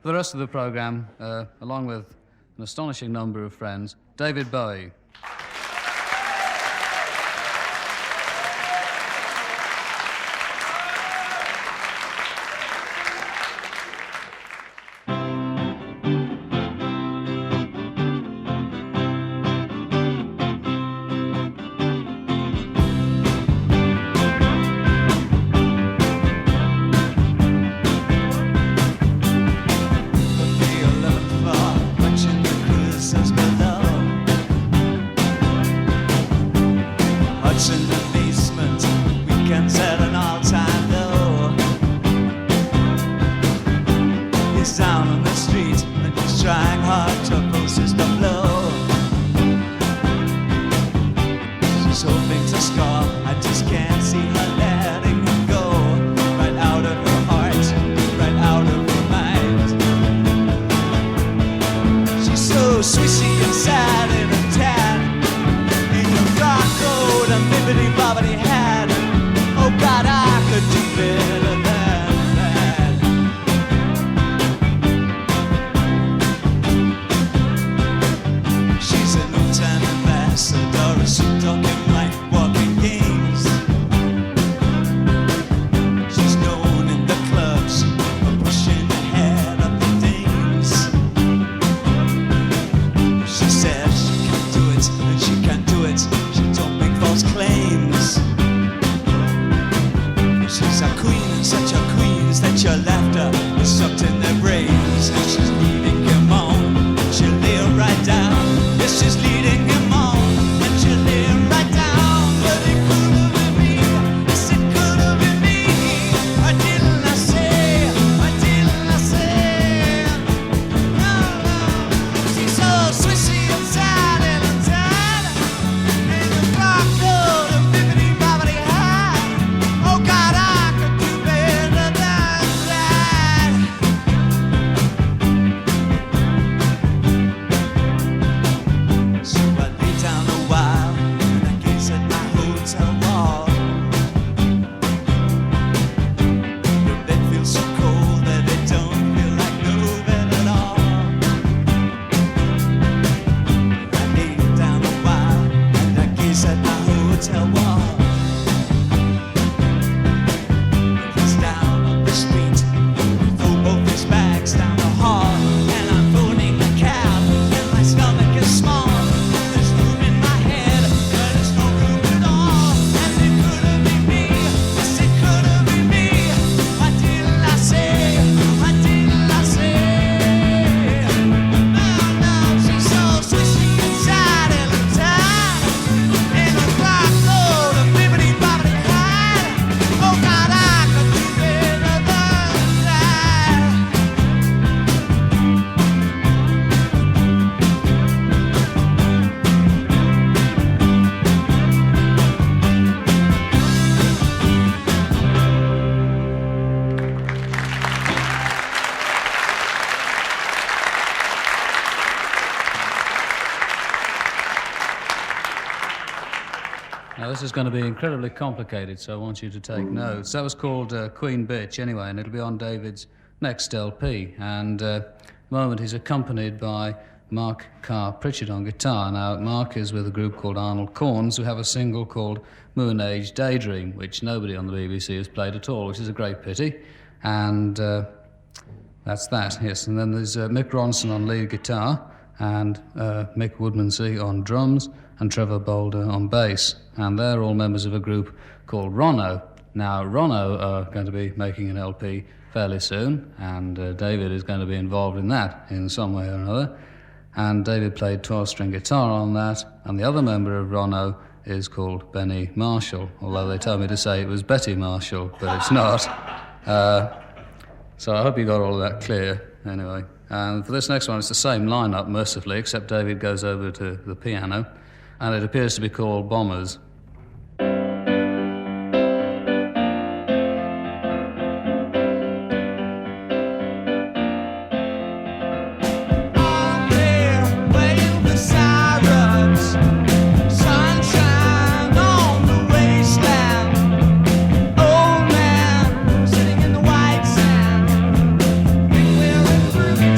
the rest of the programme, along with an astonishing number of friends, David Bowie. Now, this is going to be incredibly complicated, so I want you to take notes. That was called Queen Bitch, anyway, and it'll be on David's next LP. And at the moment, he's accompanied by Mark Carr Pritchard on guitar. Now, Mark is with a group called Arnold Corns, who have a single called Moon Age Daydream, which nobody on the BBC has played at all, which is a great pity. And that's that, yes. And then there's Mick Ronson on lead guitar, and Mick Woodmansey on drums, and Trevor Boulder on bass. And they're all members of a group called Rono. Now, Rono are going to be making an LP fairly soon, and David is going to be involved in that in some way or another. And David played 12-string guitar on that, and the other member of Rono is called Benny Marshall, although they told me to say it was Betty Marshall, but it's not. So I hope you got all of that clear, anyway. And for this next one, it's the same lineup, mercifully, except David goes over to the piano, and it appears to be called Bombers. Old man sitting in the white sand. Think we're in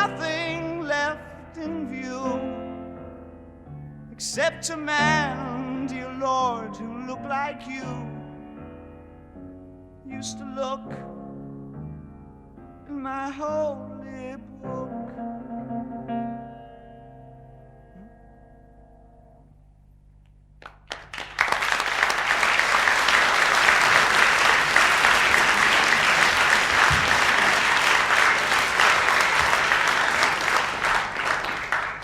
nothing left in view except a man, dear Lord, who looked like you. Used to look in my holy book.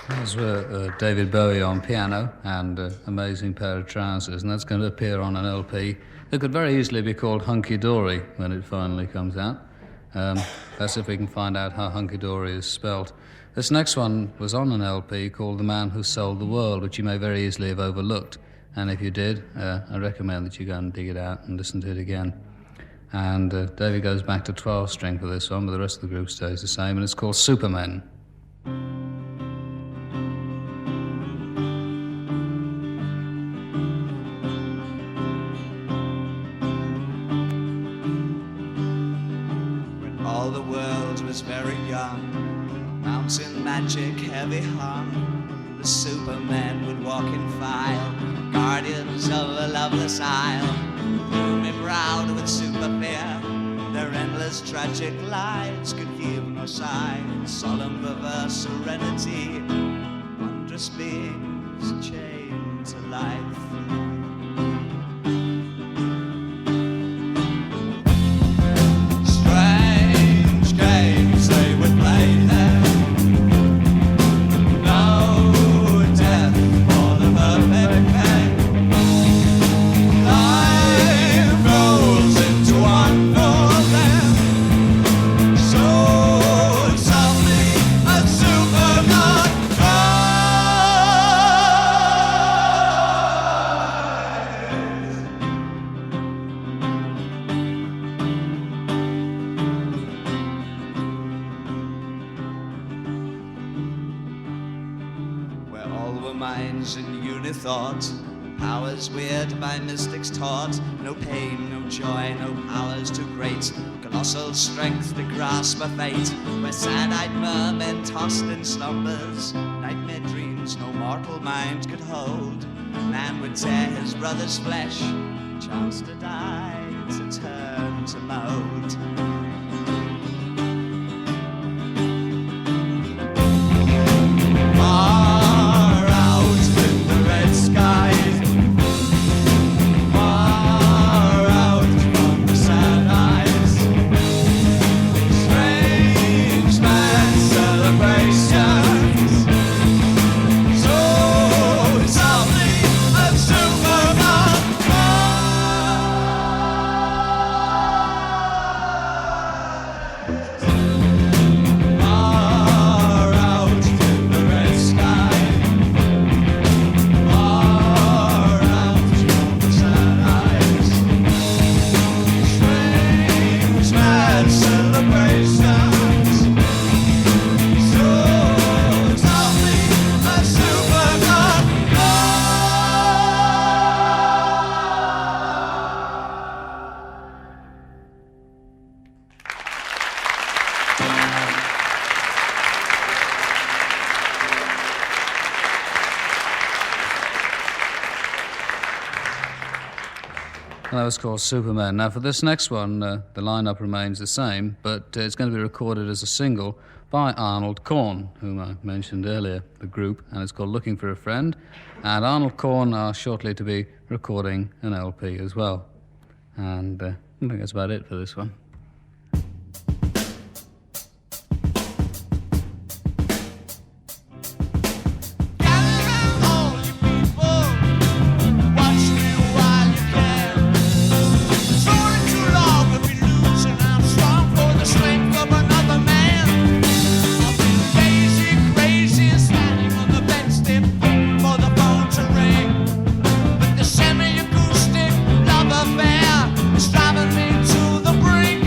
Those were David Bowie on piano and Amazing Pair of Trousers, and that's going to appear on an LP that could very easily be called Hunky Dory when it finally comes out. Let's see if we can find out how Hunky Dory is spelt. This next one was on an LP called The Man Who Sold the World, which you may very easily have overlooked, and if you did, I recommend that you go and dig it out and listen to it again. And David goes back to 12-string for this one, but the rest of the group stays the same, and it's called Supermen. All the world was very young, mountain magic heavy hung. The Supermen would walk in file, guardians of a loveless isle, gloomy browed with super fear. Their endless tragic lives could give no sign, solemn perverse serenity, wondrous beings chained to life. Powers weird by mystics taught, no pain, no joy, no powers too great, colossal strength to grasp a fate, where sad-eyed mermen tossed in slumbers, nightmare dreams no mortal mind could hold. Man would tear his brother's flesh, chance to die, to turn to mold. That was called Supermen. Now, for this next one, the lineup remains the same, but it's going to be recorded as a single by Arnold Korn, whom I mentioned earlier, the group, and it's called Looking for a Friend. And Arnold Korn are shortly to be recording an LP as well. And I think that's about it for this one. Semi-acoustic love affair is driving me to the brink.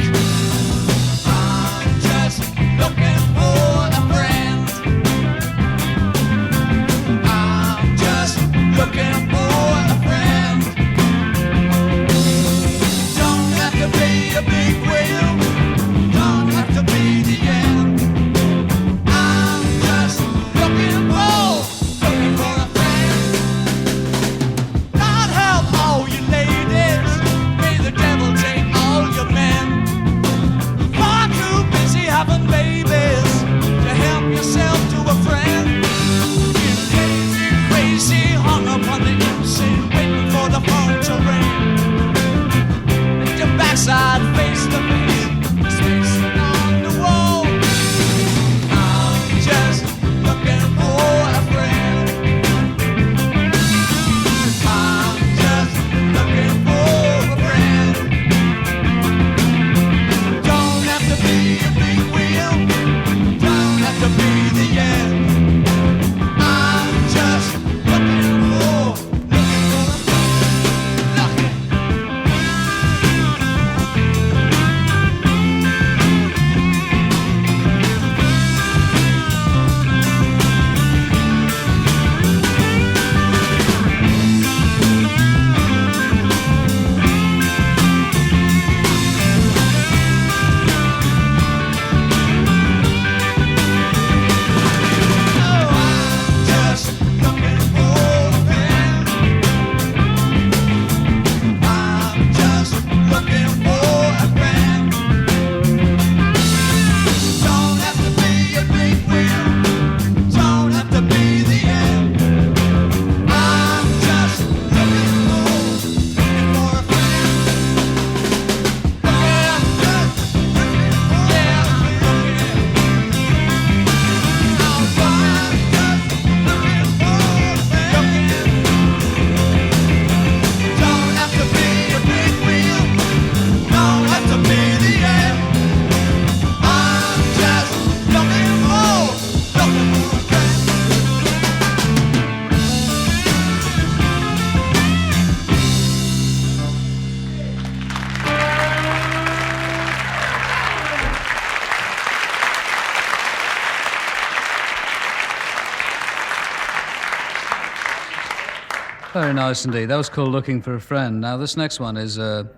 Very nice indeed. That was called Looking for a Friend. Now, this next one is a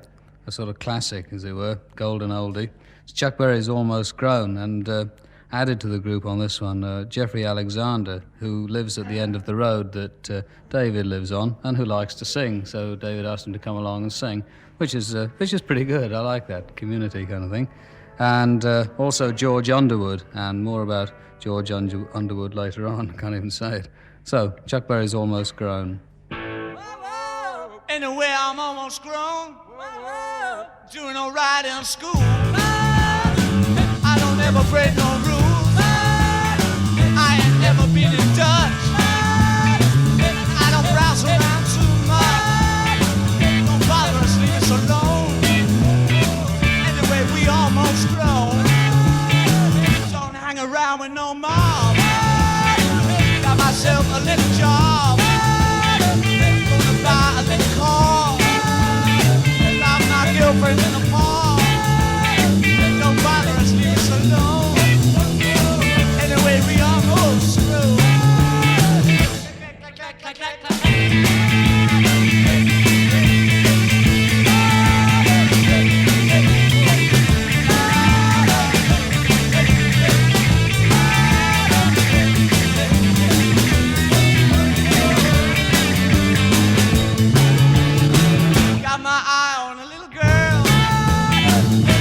sort of classic, as it were, golden oldie. It's Chuck Berry's Almost Grown, and added to the group on this one, Geoffrey Alexander, who lives at the end of the road that David lives on, and who likes to sing. So David asked him to come along and sing, which is pretty good. I like that community kind of thing. And also George Underwood, and more about George Underwood later on. Can't even say it. So Chuck Berry's Almost Grown. Anyway, I'm almost grown, doing all right in school. I don't ever break no rules. I ain't never been in Dutch. I don't browse around too much. Don't bother us, leave us alone. Anyway, we almost grown. Don't hang around with no mob. Got myself a little job. Gonna buy a little car. Love my girlfriend in the park. Don't bother us, leave us alone. Anyway, we almost through. Got my eye on a little girl.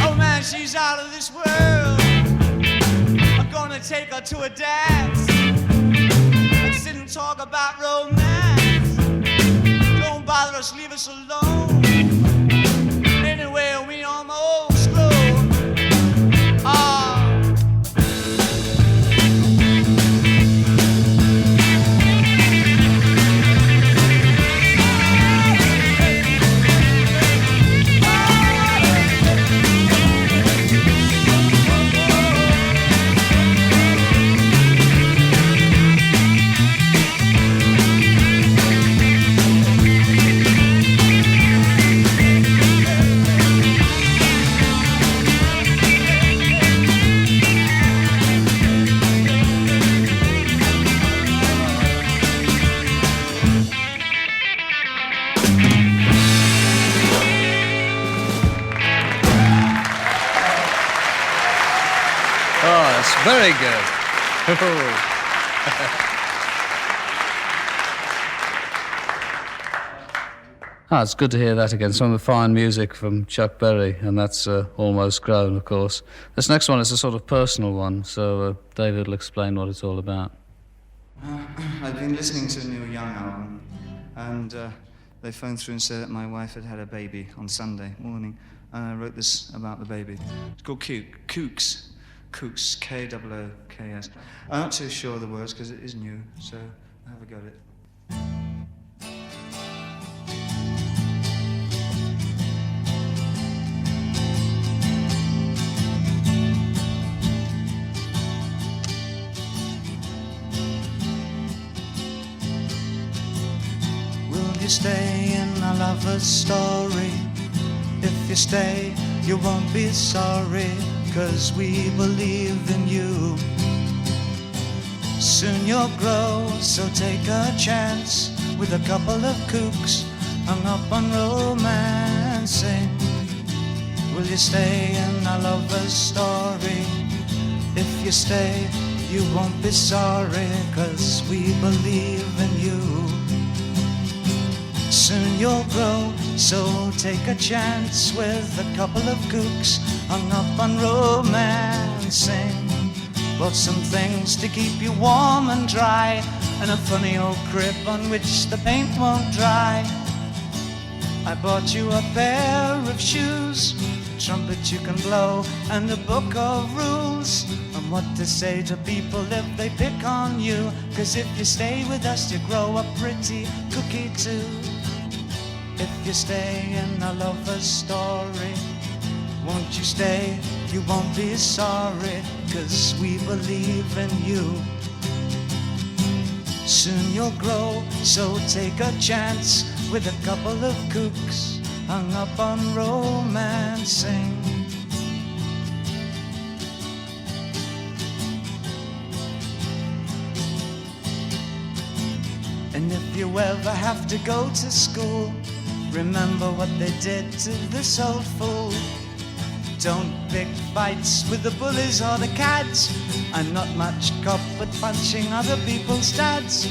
Oh man, she's out of this world. I'm gonna take her to a dance and sit and talk about romance. Don't bother us, leave us alone. Anyway, we almost grown. Ah. Very good. It's good to hear that again. Some of the fine music from Chuck Berry, and that's Almost Grown, of course. This next one is a sort of personal one, so David will explain what it's all about. I've been listening to a Neil Young album, and they phoned through and said that my wife had had a baby on Sunday morning, and I wrote this about the baby. It's called Kooks. Kooks, K-O-O-K-S. I'm not too sure of the words because it is new, so I'll have a go at it. Will you stay in our lover's story? If you stay, you won't be sorry. 'Cause we believe in you. Soon you'll grow, so take a chance with a couple of kooks hung up on romancing. Will you stay in our lover's story? If you stay, you won't be sorry, 'cause we believe in you. Soon you'll grow, so take a chance with a couple of kooks hung up on romancing. Bought some things to keep you warm and dry, and a funny old crib on which the paint won't dry. I bought you a pair of shoes, a trumpet you can blow, and a book of rules on what to say to people if they pick on you. 'Cause if you stay with us, you grow up pretty cookie too. If you stay in a lover's story, won't you stay? You won't be sorry, 'cause we believe in you. Soon you'll grow, so take a chance with a couple of kooks hung up on romancing. And if you ever have to go to school, remember what they did to this old fool. Don't pick fights with the bullies or the cads. I'm not much cop at punching other people's dads.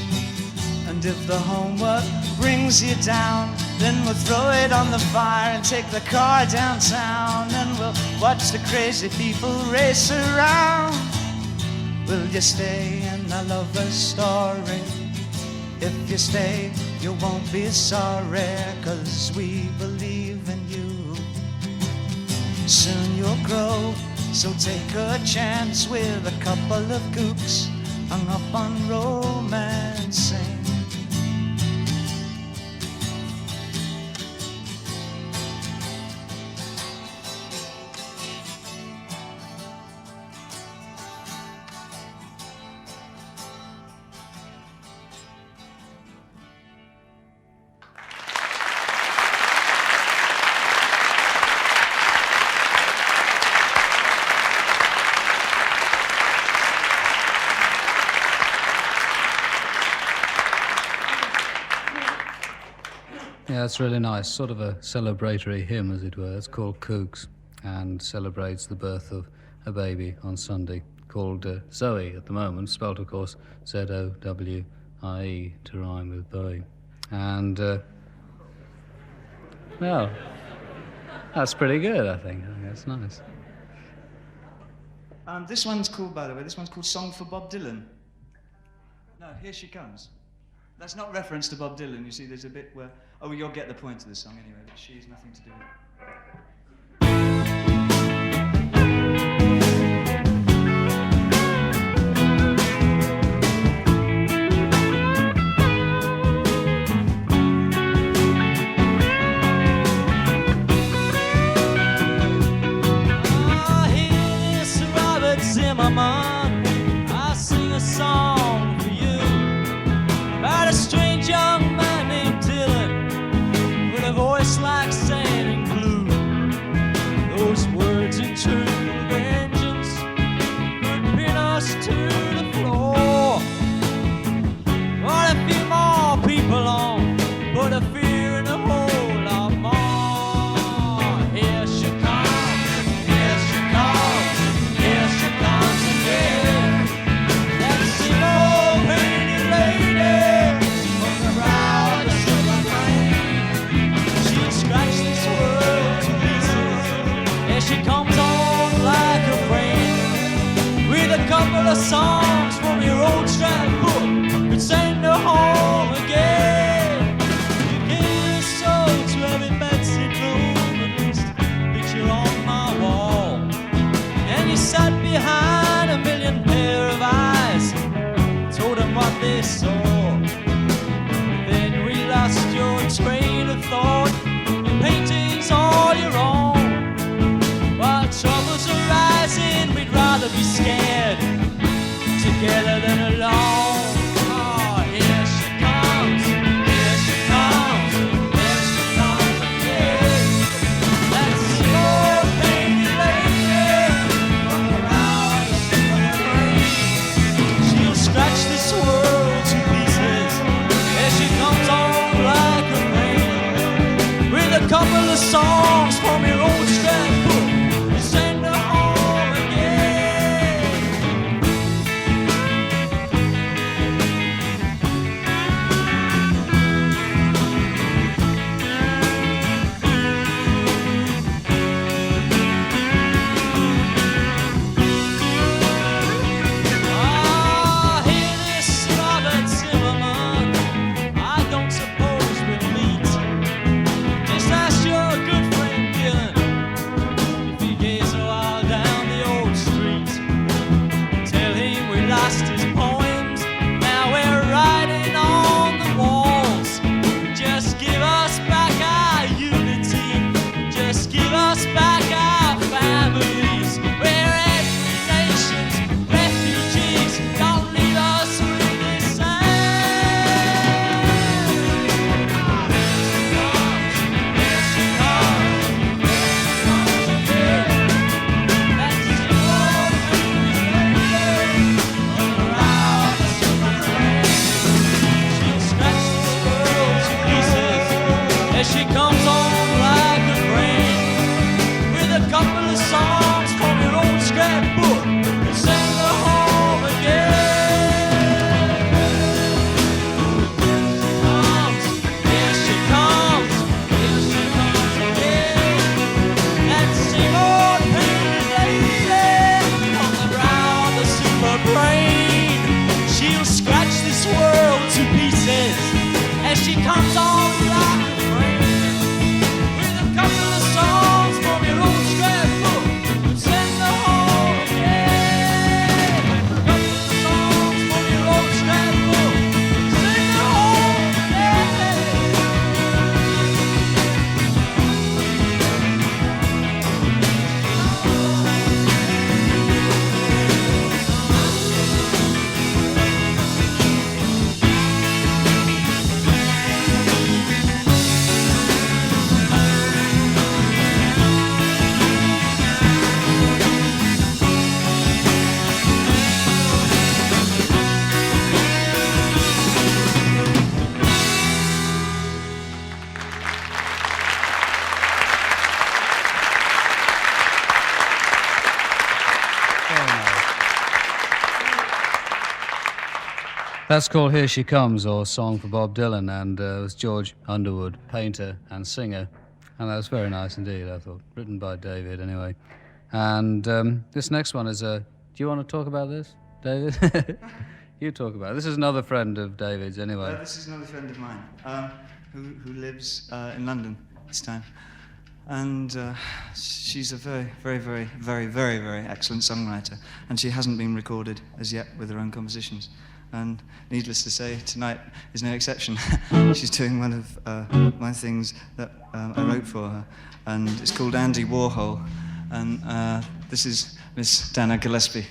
And if the homework brings you down, then we'll throw it on the fire and take the car downtown, and we'll watch the crazy people race around. Will you stay in a lover's story? If you stay, you won't be sorry, 'cause we believe in you. Soon you'll grow, so take a chance with a couple of kooks hung up on romancing. Yeah, it's really nice. Sort of a celebratory hymn, as it were. It's called Kooks and celebrates the birth of a baby on Sunday called Zoe at the moment, spelled, of course, Z-O-W-I-E, to rhyme with Bowie. And, well, that's pretty good, I think. That's nice. This one's called, by the way, this one's called Song for Bob Dylan. No, Here She Comes. That's not reference to Bob Dylan. You see, there's a bit where... Oh, you'll get the point of the song anyway, but she's nothing to do with it. Oh, here is Robert Zimmerman. I sing a song for you about a strange young man named Dylan with a voice like sand and glue. Those words in tune with vengeance could pin us to the floor. Got a few more people on, but a fear and a whole lot more. Here she comes, here she comes, here she comes again. That same old painted lady from the brow of the silver plain. She'll scratch this world to pieces as she comes on like a rain, with a couple of songs from your old strap book could send her home again. You gave your soul to every bedsit room, at least picture on my wall, and you sat behind a million pair of eyes, told them what they saw. Then we lost your train of thought, your painting's all your own. While troubles are rising, we'd rather be scared together than alone. Oh, here she comes, here she comes, here she comes again. That slow painted lady from around the silver rain. She'll scratch this world to pieces as she comes on like a rain, with a couple of songs from your old strap book to send her home again. Ah, hear this, Robert Zimmerman. I don't suppose we'll meet. Just ask your good friend arms on you like a friend. With a couple of songs from your old scrapbook, send the home again. A couple of songs from your old scrapbook, send the home again. That's called Here She Comes, or Song for Bob Dylan, and it was George Underwood, painter and singer. And that was very nice indeed, I thought. Written by David, anyway. And this next one is a... Do you want to talk about this, David? You talk about it. This is another friend of David's, anyway. This is another friend of mine who lives in London this time. And she's a very, very, very, very, very, very excellent songwriter. And she hasn't been recorded as yet with her own compositions. And needless to say, tonight is no exception. She's doing one of my things that I wrote for her, and it's called Andy Warhol. And this is Miss Dana Gillespie.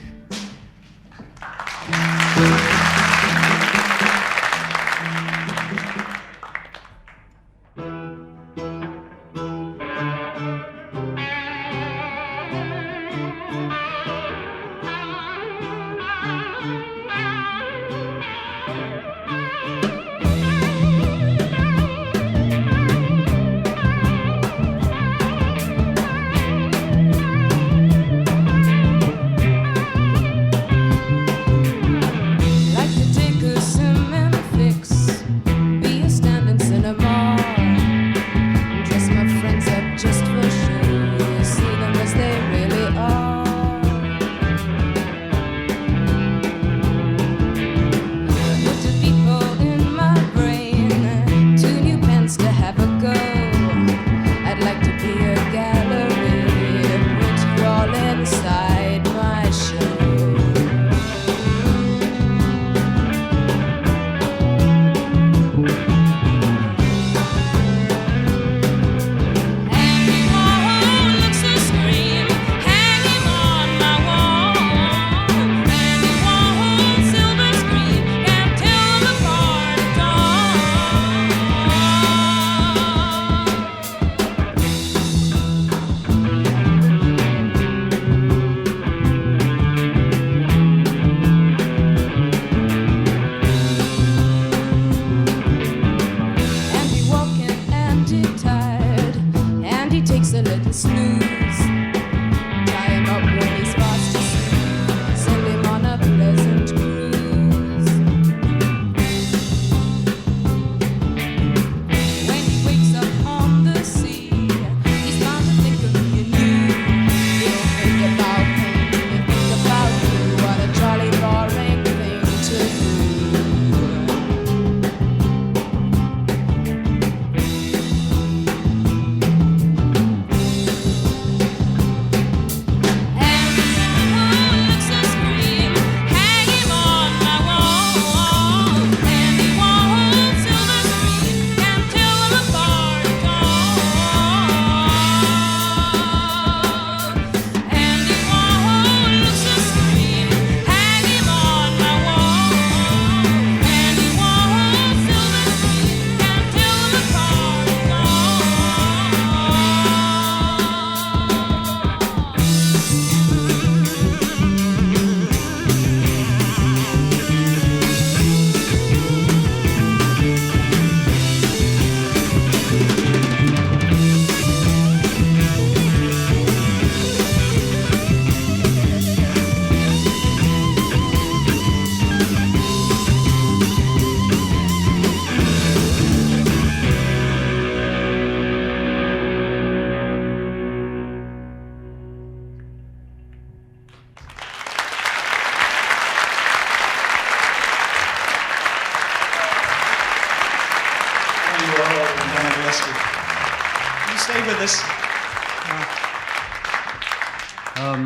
You stay with us.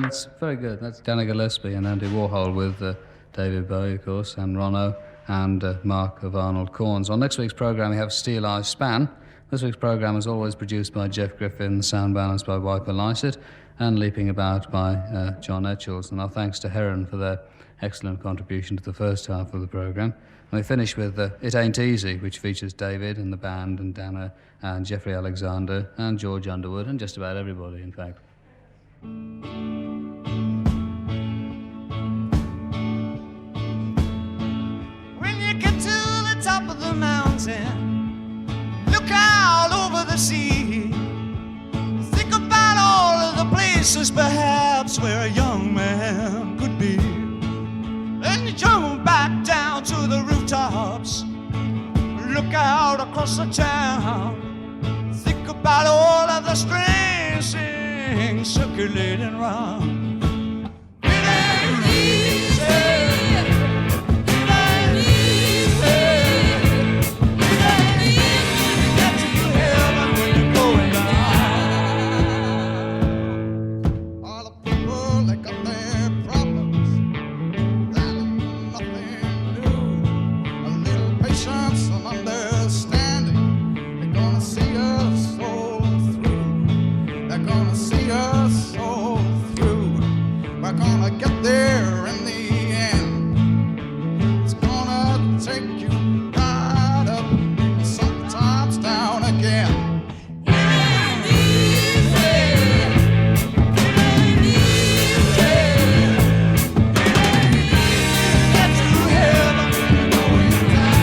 It's very good. That's Dana Gillespie and Andy Warhol with David Bowie, of course, and Rono and Mark of Arnold Corns. On next week's programme, we have Steel Eye Span. This week's programme is always produced by Jeff Griffin, sound balanced by Wiper Lycett, and leaping about by John Etchells. And our thanks to Heron for their excellent contribution to the first half of the programme. And we finish with It Ain't Easy, which features David and the band and Dana and Geoffrey Alexander and George Underwood and just about everybody, in fact. When you get to the top of the mountain, look out over the sea. Think about all of the places perhaps where a young man could be. Then you jump back down to the rooftops, look out across the town. Think about all of the strange things circulating around. It ain't easy. It ain't easy. It ain't easy to get to heaven when you're going down. All the people that got their problems, that ain't nothing new. A little patience and understanding, they're gonna see us all through. They're gonna see us all through. We're gonna get there in the end. It's gonna take you right up and sometimes down again. It ain't easy. It ain't easy. It ain't easy to get to heaven when you're going down.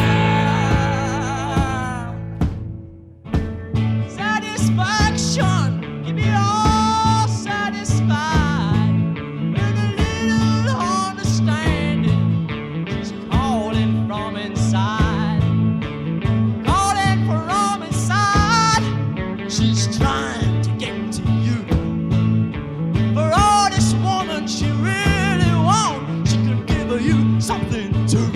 Satisfaction, give me all satisfied. With a little understanding, she's calling from inside. Calling from inside, she's trying to get to you. For all this woman she really wants, she can give you something too.